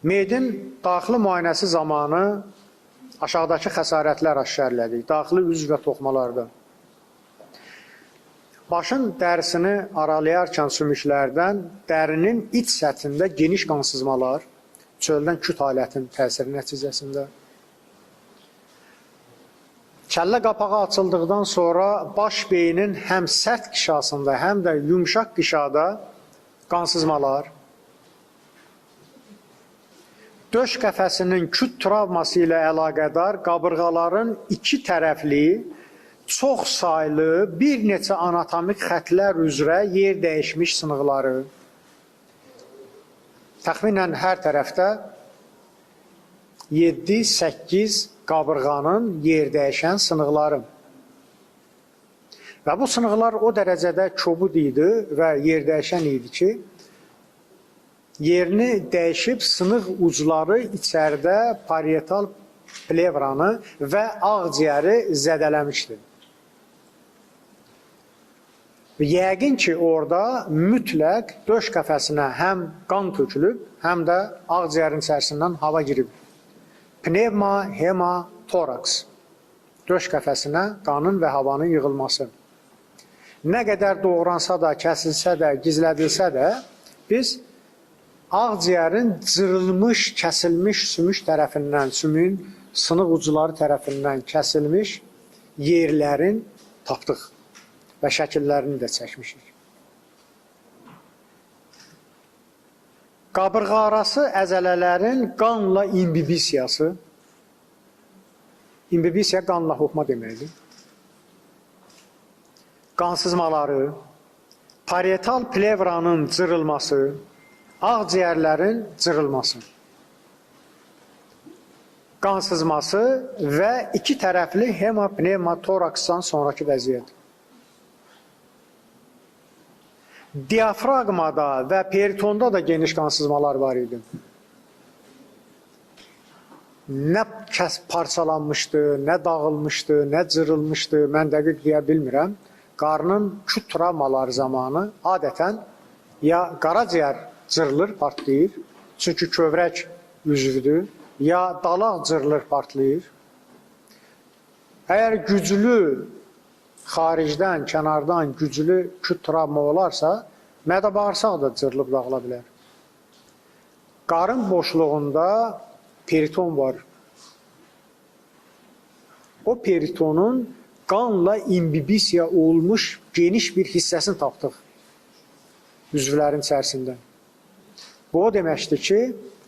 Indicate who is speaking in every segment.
Speaker 1: Meyidin daxili müayinəsi zamanı aşağıdakı xəsarətlər aşkar elədik. Daxili üzv və toxmalarda. Başın dərisini aralayarkən sümüklərdən dərinin iç səthində geniş qan sızmalar, çöldən küt halətin təsiri nəticəsində. Kəllə qapağı açıldıqdan sonra baş beynin həm sərt qişasında, həm də yumşaq qişada qansızmalar, döş qəfəsinin küt travması ilə əlaqədar qabırğaların iki tərəfli, çox saylı bir neçə anatomik xətlər üzrə yer dəyişmiş sınıqları, təxminən hər tərəfdə 7-8 qabırğanın yer dəyişən sınıqları. Və bu sınıqlar o dərəcədə kobud idi və yer dəyişən idi ki, yerini dəyişib sınıq ucları içəridə parietal plevranı və ağciyəri zədələmişdi. Yəqin ki, orada mütləq döş qəfəsinə həm qan tökülüb, həm də ağciyərin içərisindən hava girib. Pnevma, hema, toraks. Döş qəfəsinə qanın və havanın yığılması. Nə qədər doğransa da, kəsilsə də, gizlədilsə də, biz ağciyərin cırılmış, kəsilmiş sümük tərəfindən, sümüyün sınıq ucuları tərəfindən kəsilmiş yerlərin tapdıq və şəkillərini də çəkmişik. Qabırğa arası əzələlərin qanla imbibisiyası, imbibisiya qanla hopma deməkdir. Qansızmaları, parietal plevranın cırılması, ağciyərlərin cırılması, qansızması və iki tərəfli hemopnevmotoraksdan sonraki vəziyyət. Diafraqmada və peritonda da geniş qansızmalar var idi. Nə parçalanmışdı, nə dağılmışdı, nə cırılmışdı, mən dəqiq deyə bilmirəm. Qarnın küt travmaları zamanı adətən ya qaraciyər cırılır, partlayır, çünki kövrək üzvüdür, ya dalaq cırılır, partlayır. Əgər güclü xaricdən, kənardan güclü küt travma olarsa, mədə-bağırsaq da cırılıb dağıla bilər. Qarın boşluğunda periton var. O peritonun qanla imbibisiya olmuş geniş bir hissəsini tapdıq üzvlərin içərisində. Bu o deməkdir ki,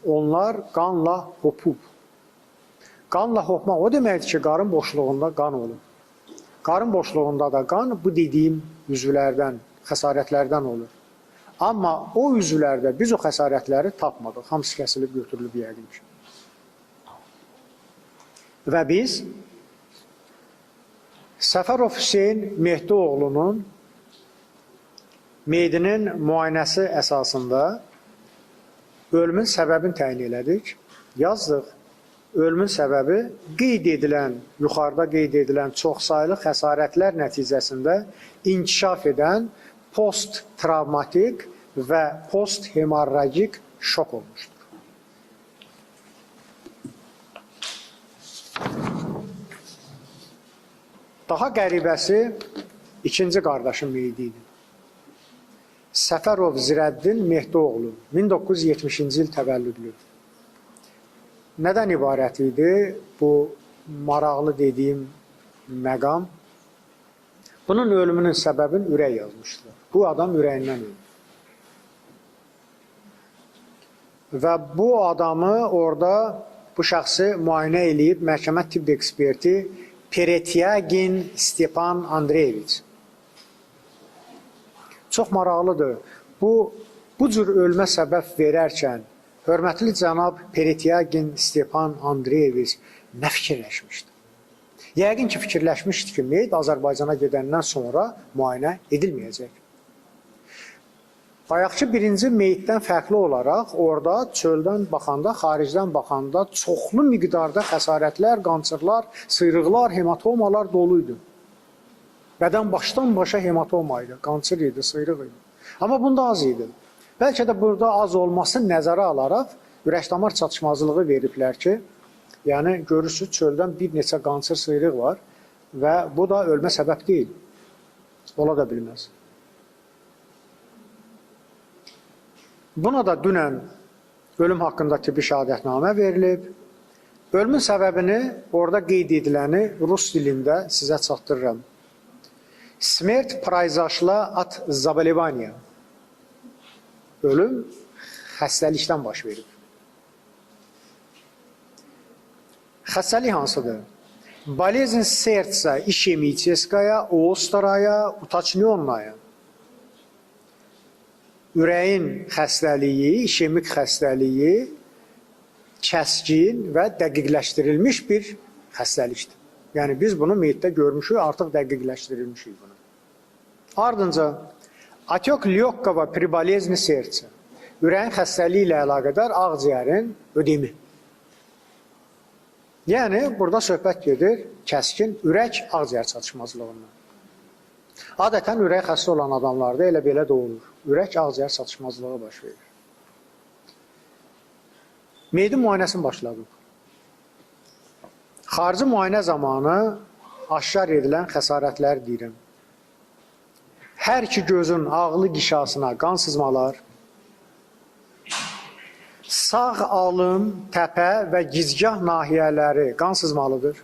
Speaker 1: onlar qanla hopub. Qanla hopmaq o deməkdir ki, qarın boşluğunda qan olur. Qarın boşluğunda da qan bu dediyim üzvlərdən, xəsarətlərdən olur. Amma o üzvlərdə biz o xəsarətləri tapmadıq. Hamısı kəsilib götürülüb yəqin ki. Və biz Səfərov Hüseyn Mehdioğlu'nun meyidinin müayinəsi əsasında ölümün səbəbini təyin elədik. Yazdıq. Ölümün səbəbi qeyd edilən, yuxarıda qeyd edilən çoxsaylı xəsarətlər nəticəsində inkişaf edən post-travmatik və post-hemorragik şok olmuşdur. Daha qəribəsi ikinci qardaşın meyidi idi. Səfərov Zirəddin Mehdioğlu, 1970-ci il təvəllüdlü. Nədən ibarət idi bu maraqlı dediyim məqam? Bunun ölümünün səbəbini ürək yazmışdılar. Bu adam ürəyindən öldü. Və bu adamı orada, bu şəxsi müayinə eləyib məhkəmə tibb eksperti Peretyagin Stepan Andreyeviç. Çox maraqlıdır. Bu cür ölmə səbəb verərkən hörmətli cənab Peretyagin Stepan Andreyeviç nə fikirləşmişdi? Yəqin ki, fikirləşmişdi ki, meyid Azərbaycana gedəndən sonra müayinə edilməyəcək. Bayaqçı birinci meyiddən fərqli olaraq orada çöldən baxanda, xaricdən baxanda çoxlu miqdarda xəsarətlər, qançırlar, sıyrıqlar, hematomalar doluydu. Bədən başdan başa hematoma idi, qançır idi, sıyrıq idi. Amma bunda az idi. Bəlkə də burada az olması nəzərə alaraq ürək-damar çatışmazlığı veriblər ki, yəni görürsünüz çöldən bir neçə qançır sıyrıq var və bu da ölmə səbəb deyil. Ola da bilməz. Buna da dünən ölüm haqqında tibbi şəhadətnamə verilib. Ölümün səbəbini, orada qeyd ediləni rus dilində sizə çatdırıram. Smert произошла от заболевания. Ölüm xəstəlikdən baş verib. Xəstəlik hansıdır? Болезнь сердца ишемическая, острая, уточненная. Ürəyin xəstəliyi, işemik xəstəliyi kəskin və dəqiqləşdirilmiş bir xəstəlikdir. Yəni biz bunu meyitdə görmüşük, artıq dəqiqləşdirilmişik bunu. Ardınca отек легкого при болезни сердца. Ürəyin xəstəliyi ilə əlaqədar ağciyərin ödemi. Yəni burada söhbət gedir kəskin ürək ağciyər çatışmazlığından. Adətən ürək xəstə olan adamlarda elə belə də olur. Ürək ağciyər çatışmazlığı baş verir. Meyidin müayinəsini başladıq. Xarici müayinə zamanı aşkar edilən xəsarətlər deyirəm. Hər iki gözün ağlı qişasına qan sızmalar, sağ alın, təpə və gicgah nahiyələri qan sızmalıdır.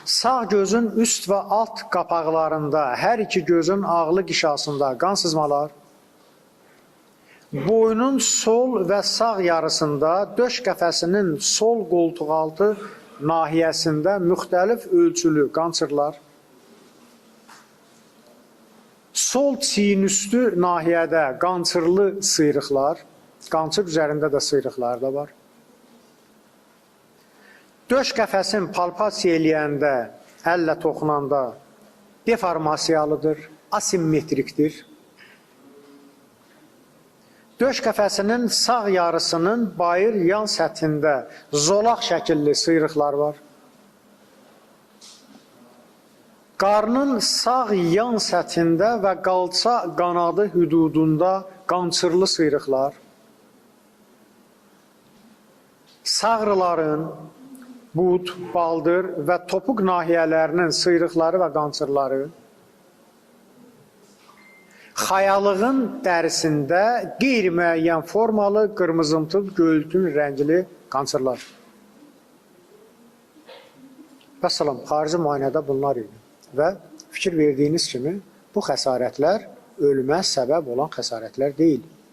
Speaker 1: Sağ gözün üst və alt qapaqlarında, hər iki gözün ağlı qişasında qan sızmalar, boynun sol və sağ yarısında, döş qəfəsinin sol qoltuqaltı nahiyəsində müxtəlif ölçülü qançırlar, sol çiynüstü nahiyədə qançırlı sıyrıqlar, qançır üzərində də sıyrıqlar da var. Döş qəfəsin palpasiya eləyəndə, əllə toxunanda deformasiyalıdır, asimmetrikdir. Döş qəfəsinin sağ yarısının bayır yan səthində zolaq şəkilli sıyrıqlar var. Qarnın sağ yan səthində və qalça qanadı hüdudunda qançırlı sıyrıqlar. Sağrıların, bud, baldır və topuq nahiyələrinin sıyrıqları və qançırları, xayalığın dərisində qeyri-müəyyən formalı, qırmızımtıl, göyültün rəngli qançırlar. Vəssalam, xarici müayinədə bunlar idi. Və fikir verdiyiniz kimi bu xəsarətlər ölümə səbəb olan xəsarətlər deyil.